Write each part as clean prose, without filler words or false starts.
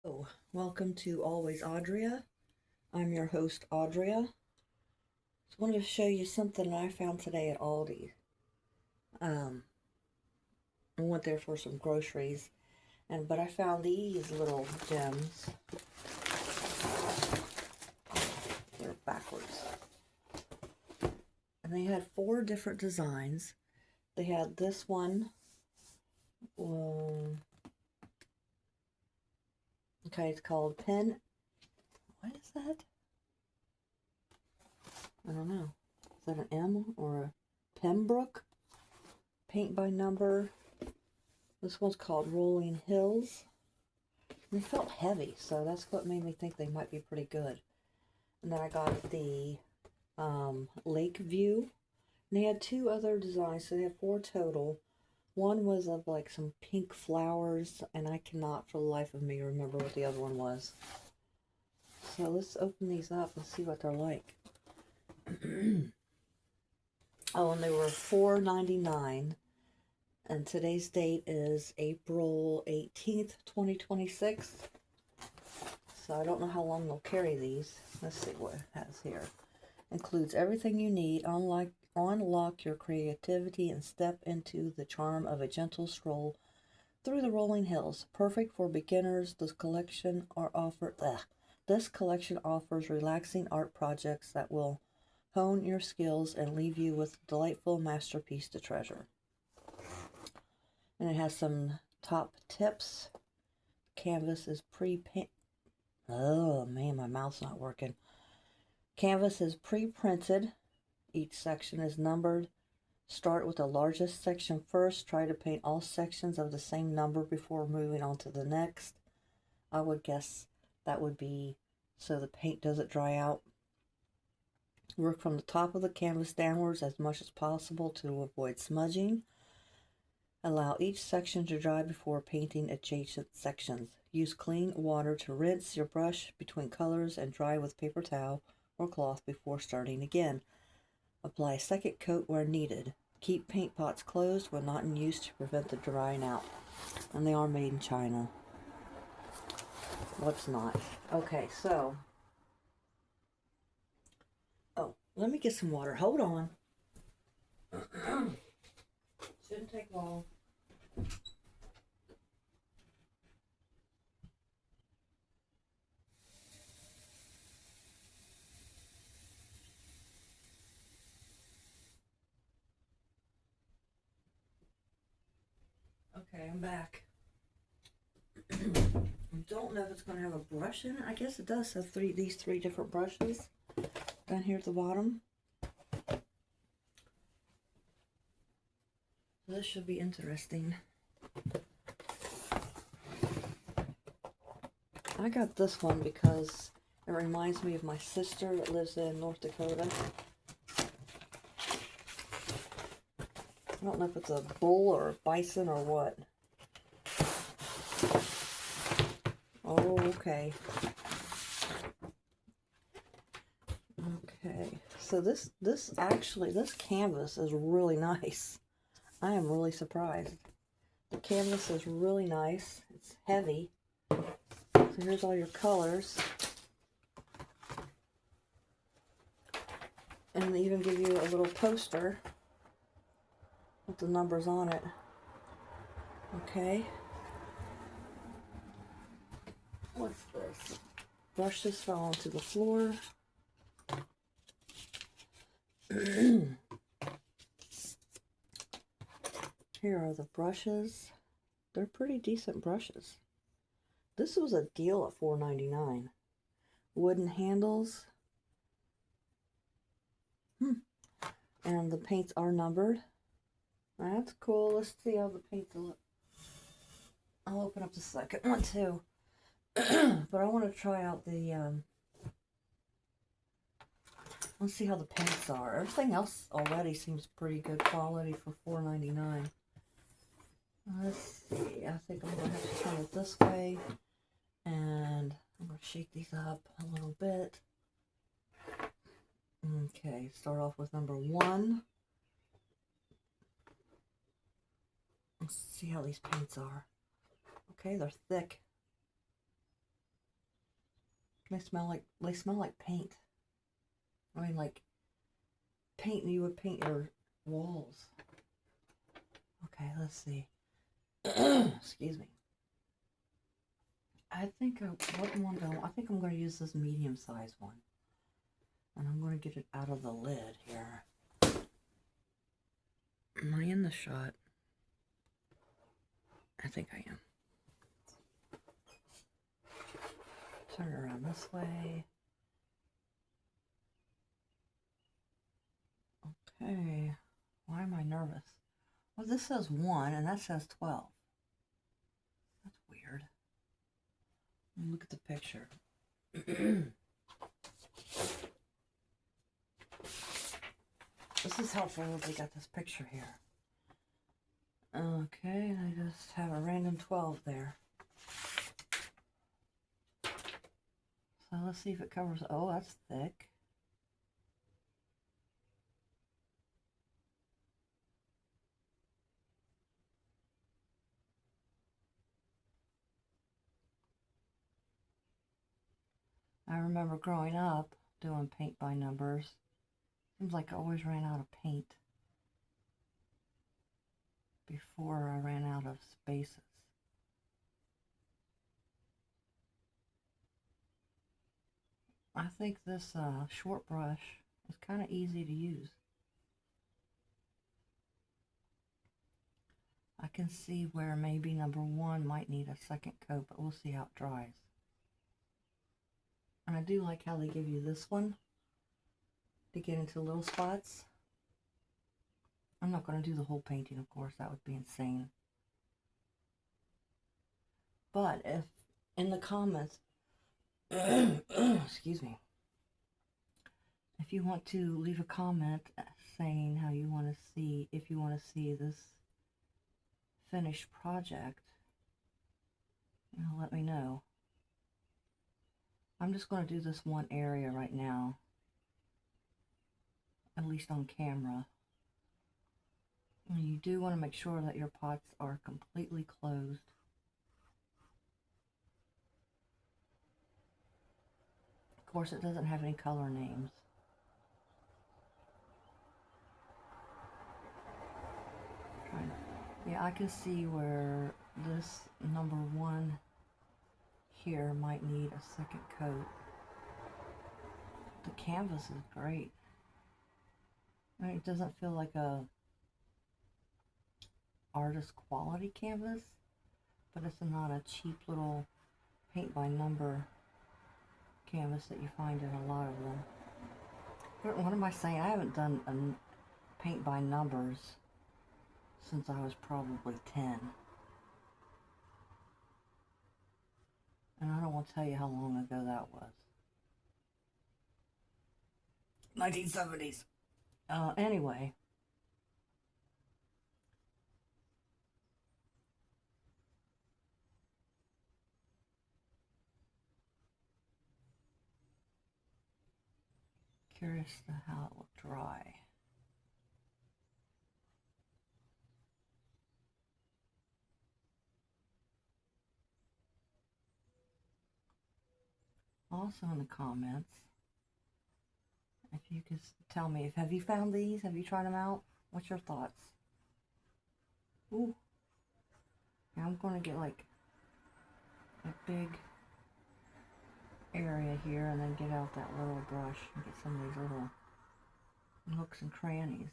Oh, welcome to Always Audria. I'm your host, Audria. Just wanted to show you something I found today at Aldi. Um, I went there for some groceries, but I found these little gems. They're backwards, and they had 4 different designs. They had this one. Okay, it's called Pen. What is that? I don't know. Is that an M or a Pembroke? Paint by number. This one's called Rolling Hills. They felt heavy, so that's what made me think they might be pretty good. And then I got the Lake View. And they had 2 other designs, so they had 4 total. One was of like some pink flowers, and I cannot for the life of me remember what the other one was. So let's open these up and see what they're like. Oh, and they were $4.99. And today's date is April 18th, 2026. So I don't know how long they'll carry these. Let's see what it has here. Includes everything you need. Unlock your creativity and step into the charm of a gentle stroll through the rolling hills. Perfect for beginners, this collection offers relaxing art projects that will hone your skills and leave you with a delightful masterpiece to treasure. And it has some top tips. Canvas is pre-painted. Oh man, my mouth's not working. Canvas is pre-printed. Each section is numbered. Start with the largest section first. Try to paint all sections of the same number before moving on to the next. I would guess that would be so the paint doesn't dry out. Work from the top of the canvas downwards as much as possible to avoid smudging. Allow each section to dry before painting adjacent sections. Use clean water to rinse your brush between colors and dry with paper towel or cloth before starting again. Apply a second coat where needed. Keep paint pots closed when not in use to prevent the drying out. And they are made in China. What's not? Okay, so. Oh, let me get some water. Hold on. Shouldn't take long. Okay, I'm back. I don't know if it's going to have a brush in it. I guess it does have these three different brushes down here at the bottom. This should be interesting. I got this one because it reminds me of my sister that lives in North Dakota. I don't know if it's a bull or a bison or what. Oh, okay. Okay, so this canvas is really nice. I am really surprised. The canvas is really nice. It's heavy. So here's all your colors. And they even give you a little poster with the numbers on it. Okay. What's this? Brushes fell onto the floor. Here are the brushes. They're pretty decent brushes. This was a deal at $4.99. Wooden handles. And the paints are numbered. That's cool. Let's see how the paints look. I'll open up the second one too. But I want to try out the let's see how the paints are. Everything else already seems pretty good quality for $4.99. Let's see. I think I'm going to have to turn it this way. And I'm going to shake these up a little bit. Okay, start off with number 1. Let's see how these paints are. Okay, they're thick. They smell like paint. I mean, like paint you would paint your walls. Okay, let's see. Excuse me. I think I think I'm going to use this medium-sized one. And I'm going to get it out of the lid here. Am I in the shot? I think I am. Turn it around this way. Okay. Why am I nervous? Well, this says 1 and that says 12. That's weird. Let me look at the picture. This is helpful that they got this picture here. Okay, I just have a random 12 there. So let's see if it covers. Oh, that's thick. I remember growing up doing paint by numbers. Seems like I always ran out of paint before I ran out of spaces. I think this short brush is kind of easy to use. I can see where maybe number 1 might need a second coat, but we'll see how it dries. And I do like how they give you this one to get into little spots. I'm not going to do the whole painting, of course. That would be insane. But if in the comments, excuse me, if you want to leave a comment saying how you want to see, if you want to see this finished project, let me know. I'm just going to do this one area right now, at least on camera. And you do want to make sure that your pots are completely closed. Of course, it doesn't have any color names. Yeah, I can see where this number 1 here might need a second coat. The canvas is great. I mean, it doesn't feel like a artist quality canvas, but it's not a cheap little paint by number canvas that you find in a lot of them. What am I saying? I haven't done a paint by numbers since I was probably 10. And I don't want to tell you how long ago that was. 1970s. Anyway. Curious to how it will dry. Also in the comments, if you could tell me, have you found these? Have you tried them out? What's your thoughts? Ooh. Now I'm going to get like a big area here and then get out that little brush and get some of these little nooks and crannies.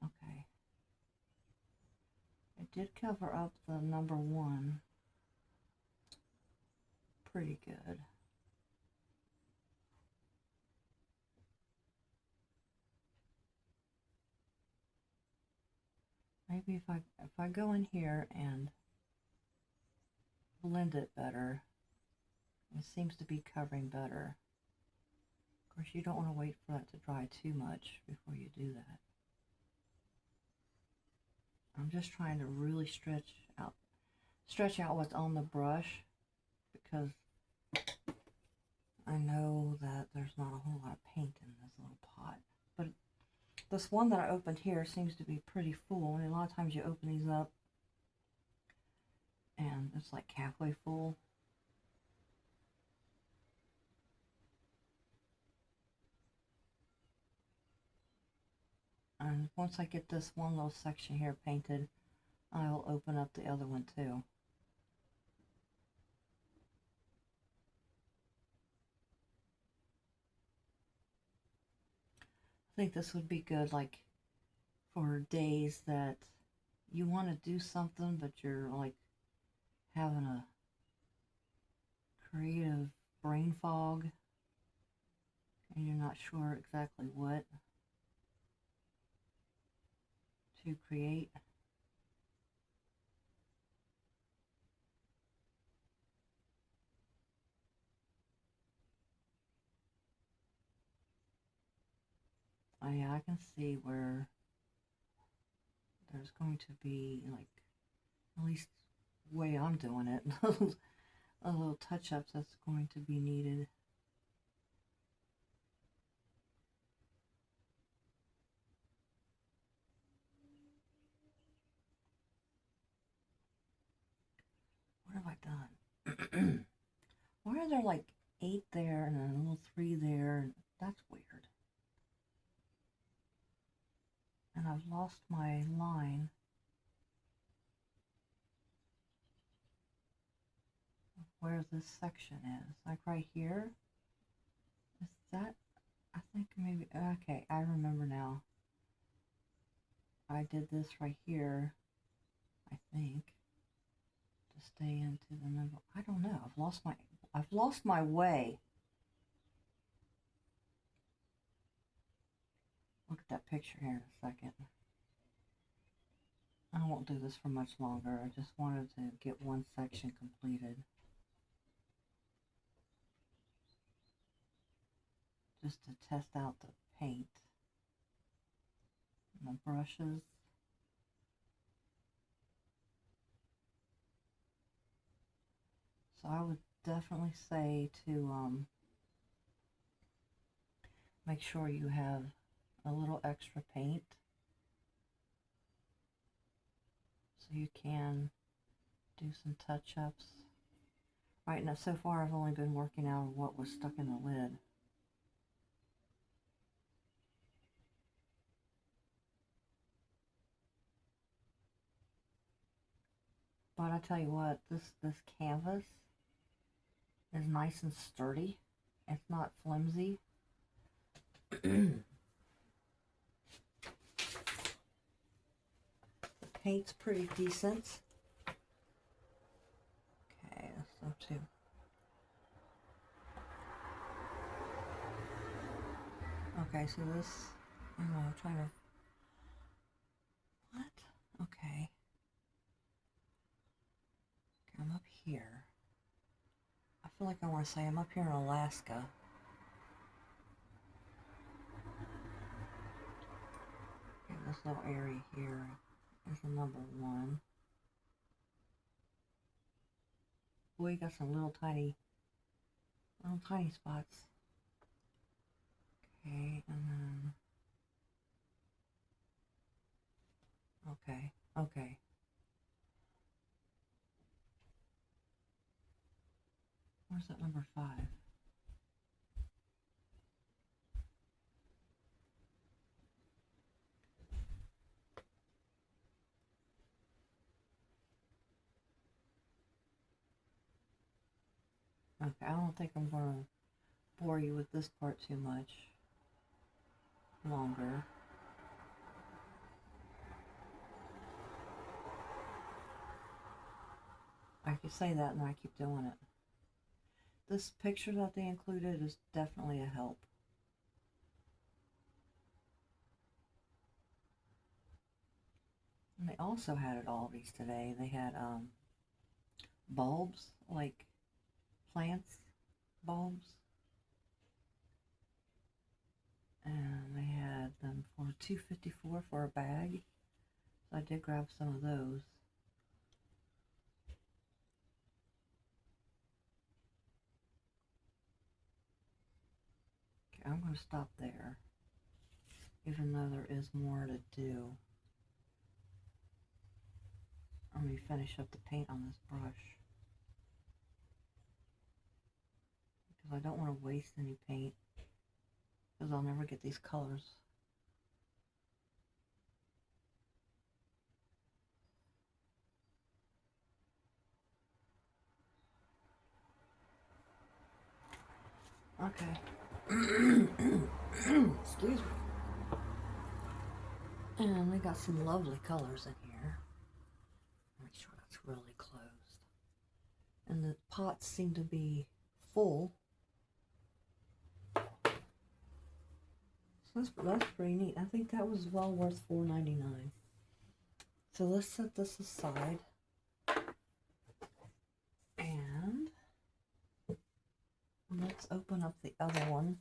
Okay. It did cover up the number 1 pretty good. Maybe if I go in here and blend it better, it seems to be covering better. Of course, you don't want to wait for that to dry too much before you do that. I'm just trying to really stretch out what's on the brush, because I know that there's not a whole lot of paint in this little pot. But this one that I opened here seems to be pretty full. And a lot of times you open these up and it's like halfway full. And once I get this one little section here painted, I'll open up the other one too. I think this would be good, like, for days that you want to do something, but you're, like, having a creative brain fog, and you're not sure exactly what to create. Oh yeah, I can see where there's going to be, like, at least the way I'm doing it, a little touch-ups that's going to be needed. What have I done? Why are there like 8 there and a little 3 there? That's weird. And I've lost my line of where this section is. Like right here. Is that? I think maybe. Okay, I remember now. I did this right here, I think, to stay into the number. I don't know. I've lost my way. Look at that picture here in a second. I won't do this for much longer. I just wanted to get one section completed. Just to test out the paint and the brushes. So I would definitely say to make sure you have a little extra paint so you can do some touch-ups. Right now, so far I've only been working out what was stuck in the lid. But I tell you what, this canvas is nice and sturdy. It's not flimsy. The paint's pretty decent. Okay, that's not too. Okay, so this, I'm trying to. What? Okay. I'm up here. I feel like I want to say I'm up here in Alaska. Okay, this little area here is the number 1. Boy, you got some little tiny spots. Okay, and then, okay. Where's that number 5? Okay, I don't think I'm going to bore you with this part too much longer. I could say that and I keep doing it. This picture that they included is definitely a help. And they also had at Aldi's today, they had bulbs, like plants bulbs. And they had them for $2.54 for a bag. So I did grab some of those. Okay, I'm going to stop there, even though there is more to do. Let me finish up the paint on this brush, because I don't want to waste any paint, because I'll never get these colors. Okay. Excuse me. And we got some lovely colors in here. Make sure that's really closed. And the pots seem to be full. So that's pretty neat. I think that was well worth $4.99. So let's set this aside. And let's open up the other one.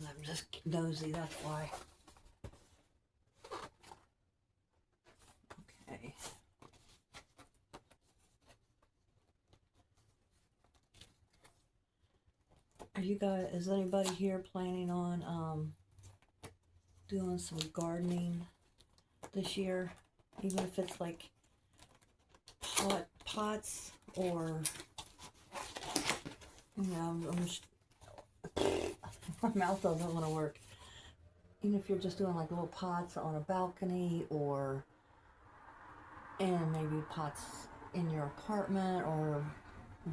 I'm just nosy, that's why. Okay. Are you guys, is anybody here planning on doing some gardening this year? Even if it's like pots or, you know, my mouth doesn't want to work. Even if you're just doing like little pots on a balcony, or and maybe pots in your apartment or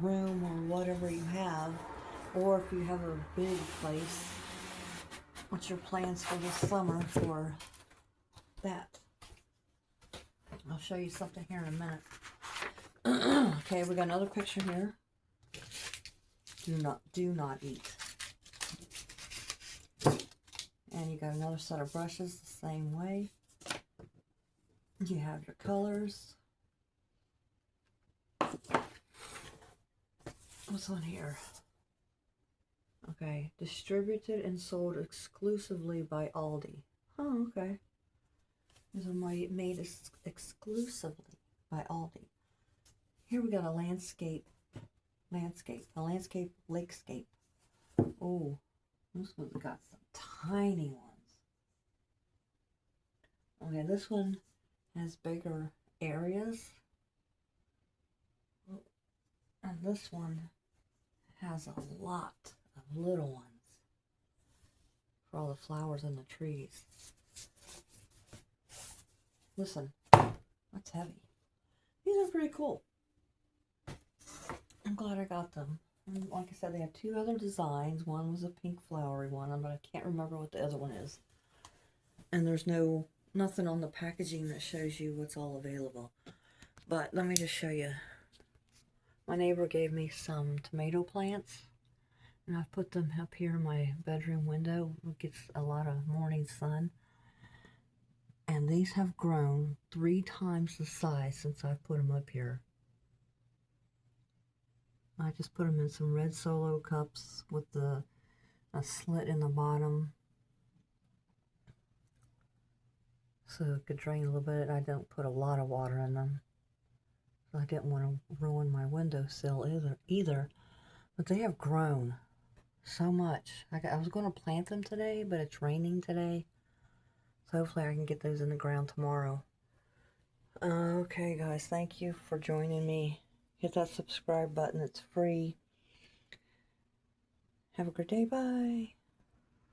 room or whatever you have, or if you have a big place, what's your plans for this summer for that? I'll show you something here in a minute. Okay, we got another picture here. Do not eat. And you got another set of brushes the same way. You have your colors. What's on here? Okay, distributed and sold exclusively by Aldi. Oh, okay. These are made exclusively by Aldi. Here we got a landscape, lakescape. Oh, this one's got some tiny ones. Okay, this one has bigger areas. And this one has a lot of little ones for all the flowers and the trees. Listen, that's heavy. These are pretty cool. I'm glad I got them. And like I said, they have two other designs. One was a pink flowery one, but I can't remember what the other one is. And there's nothing on the packaging that shows you what's all available. But let me just show you. My neighbor gave me some tomato plants, and I've put them up here in my bedroom window. It gets a lot of morning sun. And these have grown 3 times the size since I've put them up here. I just put them in some red Solo cups with a slit in the bottom so it could drain a little bit. I don't put a lot of water in them. I didn't want to ruin my windowsill either. But they have grown so much. I was going to plant them today, but it's raining today. So hopefully I can get those in the ground tomorrow. Okay, guys. Thank you for joining me. Hit that subscribe button. It's free. Have a good day. Bye.